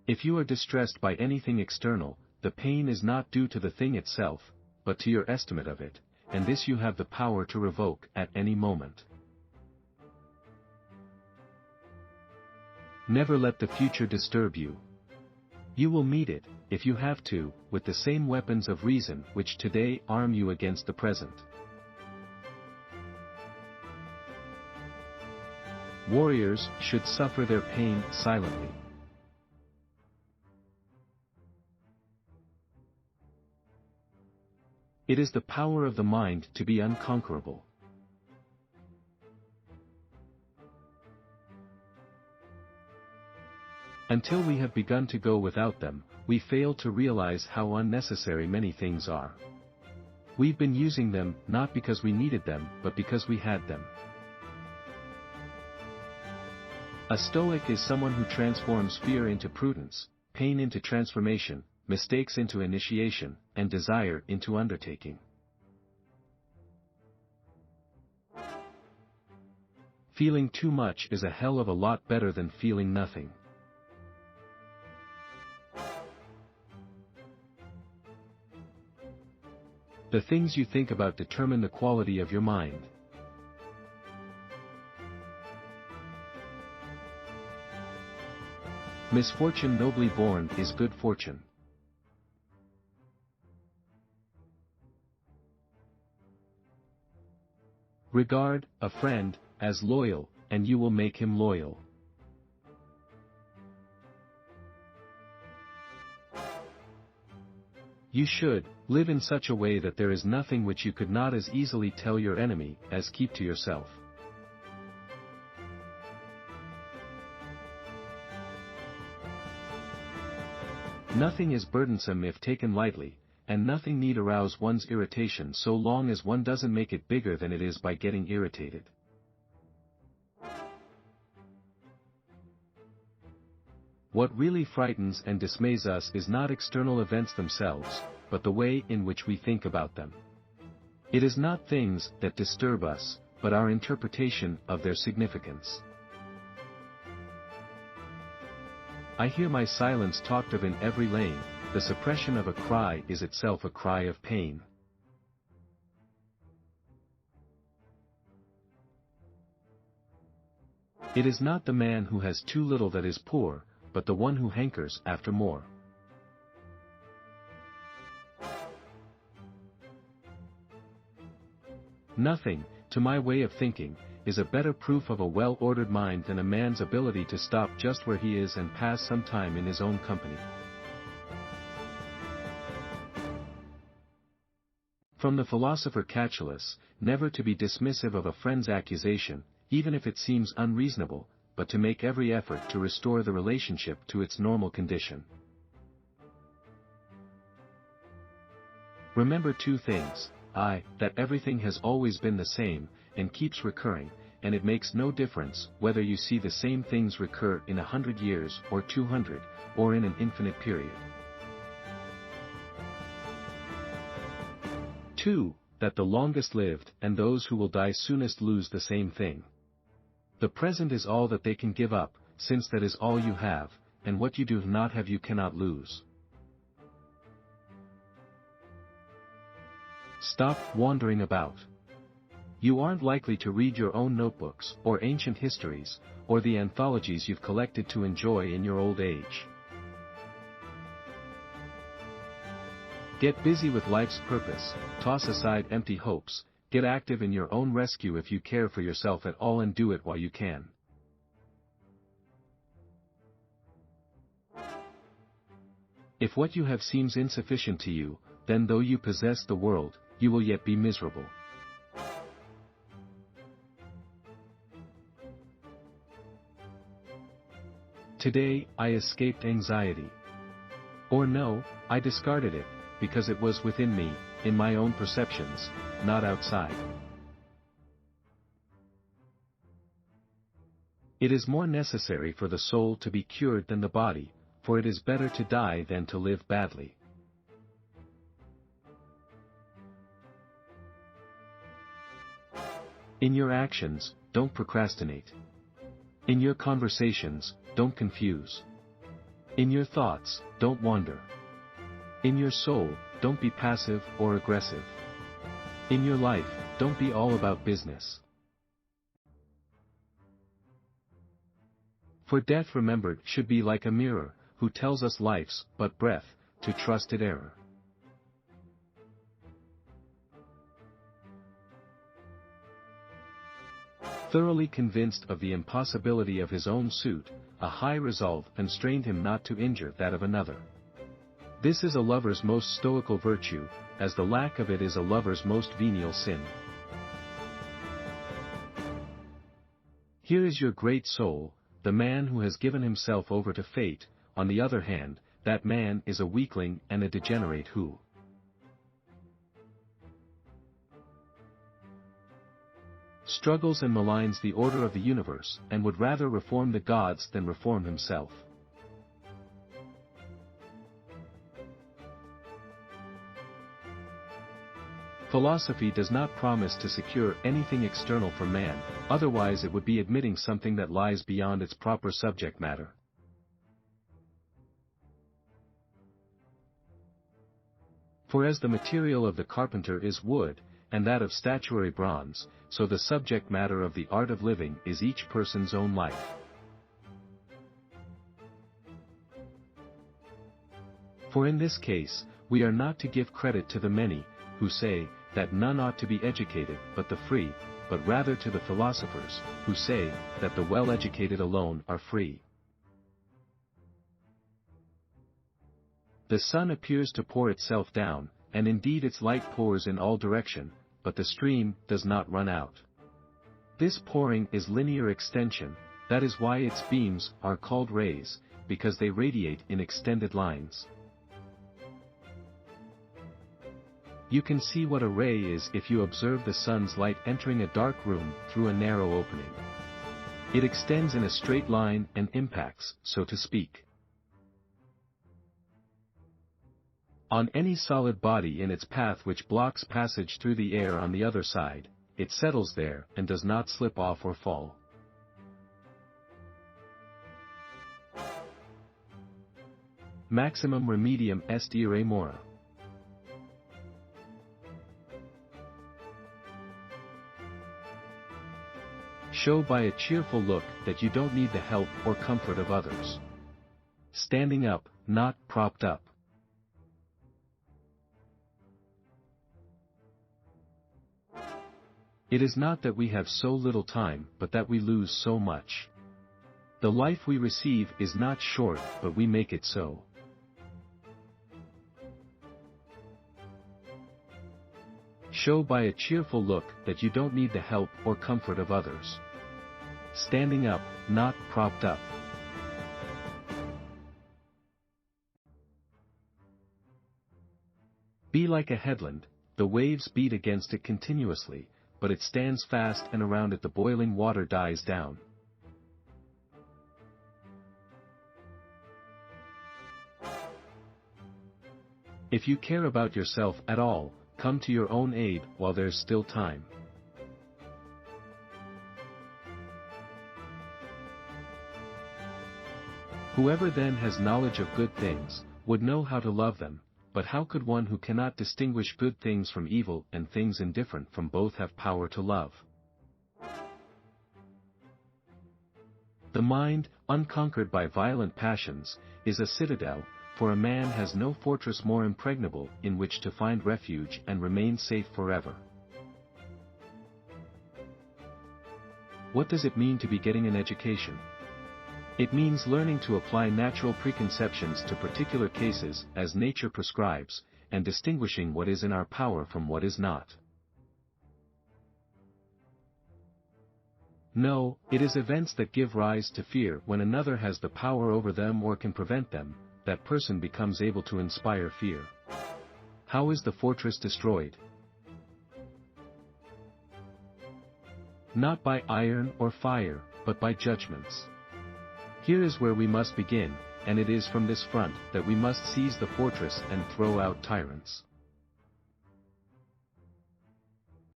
If you are distressed by anything external, the pain is not due to the thing itself, but to your estimate of it, and this you have the power to revoke at any moment. Never let the future disturb you. You will meet it, if you have to, with the same weapons of reason which today arm you against the present. Warriors should suffer their pain silently. It is the power of the mind to be unconquerable. Until we have begun to go without them, we fail to realize how unnecessary many things are. We've been using them not because we needed them but because we had them. A Stoic is someone who transforms fear into prudence, pain into transformation, mistakes into initiation, and desire into undertaking. Feeling too much is a hell of a lot better than feeling nothing. The things you think about determine the quality of your mind. Misfortune nobly born is good fortune. Regard a friend as loyal, and you will make him loyal. You should live in such a way that there is nothing which you could not as easily tell your enemy as keep to yourself. Nothing is burdensome if taken lightly, and nothing need arouse one's irritation so long as one doesn't make it bigger than it is by getting irritated. What really frightens and dismays us is not external events themselves, but the way in which we think about them. It is not things that disturb us, but our interpretation of their significance. I hear my silence talked of in every lane. The suppression of a cry is itself a cry of pain. It is not the man who has too little that is poor, but the one who hankers after more. Nothing, to my way of thinking, is a better proof of a well-ordered mind than a man's ability to stop just where he is and pass some time in his own company. From the philosopher Catullus, never to be dismissive of a friend's accusation, even if it seems unreasonable, but to make every effort to restore the relationship to its normal condition. Remember two things: that everything has always been the same, and keeps recurring, and it makes no difference whether you see the same things recur in 100 years or 200, or in an infinite period. 2. That the longest lived and those who will die soonest lose the same thing. The present is all that they can give up, since that is all you have, and what you do not have you cannot lose. Stop wandering about. You aren't likely to read your own notebooks, or ancient histories, or the anthologies you've collected to enjoy in your old age. Get busy with life's purpose, toss aside empty hopes, get active in your own rescue if you care for yourself at all, and do it while you can. If what you have seems insufficient to you, then though you possess the world, you will yet be miserable. Today, I escaped anxiety. Or no, I discarded it, because it was within me, in my own perceptions, not outside. It is more necessary for the soul to be cured than the body, for it is better to die than to live badly. In your actions, don't procrastinate. In your conversations, don't confuse. In your thoughts, don't wander. In your soul, don't be passive or aggressive. In your life, don't be all about business. For death remembered should be like a mirror, who tells us life's but breath, to trust it error. Thoroughly convinced of the impossibility of his own suit, a high resolve constrained him not to injure that of another. This is a lover's most stoical virtue, as the lack of it is a lover's most venial sin. Here is your great soul, the man who has given himself over to fate. On the other hand, that man is a weakling and a degenerate who struggles and maligns the order of the universe, and would rather reform the gods than reform himself. Philosophy does not promise to secure anything external for man, otherwise it would be admitting something that lies beyond its proper subject matter. For as the material of the carpenter is wood, and that of statuary bronze, so the subject matter of the art of living is each person's own life. For in this case, we are not to give credit to the many, who say, that none ought to be educated but the free, but rather to the philosophers, who say, that the well-educated alone are free. The sun appears to pour itself down, and indeed its light pours in all direction, but the stream does not run out. This pouring is linear extension, that is why its beams are called rays, because they radiate in extended lines. You can see what a ray is if you observe the sun's light entering a dark room through a narrow opening. It extends in a straight line and impacts, so to speak, on any solid body in its path which blocks passage through the air on the other side. It settles there and does not slip off or fall. Maximum remedium est ire mora. Show by a cheerful look that you don't need the help or comfort of others. Standing up, not propped up. It is not that we have so little time, but that we lose so much. The life we receive is not short, but we make it so. Show by a cheerful look that you don't need the help or comfort of others. Standing up, not propped up. Be like a headland, the waves beat against it continuously, but it stands fast and around it the boiling water dies down. If you care about yourself at all, come to your own aid while there's still time. Whoever then has knowledge of good things, would know how to love them, but how could one who cannot distinguish good things from evil and things indifferent from both have power to love? The mind, unconquered by violent passions, is a citadel, for a man has no fortress more impregnable in which to find refuge and remain safe forever. What does it mean to be getting an education? It means learning to apply natural preconceptions to particular cases as nature prescribes, and distinguishing what is in our power from what is not. No, it is events that give rise to fear when another has the power over them or can prevent them, that person becomes able to inspire fear. How is the fortress destroyed? Not by iron or fire, but by judgments. Here is where we must begin, and it is from this front that we must seize the fortress and throw out tyrants.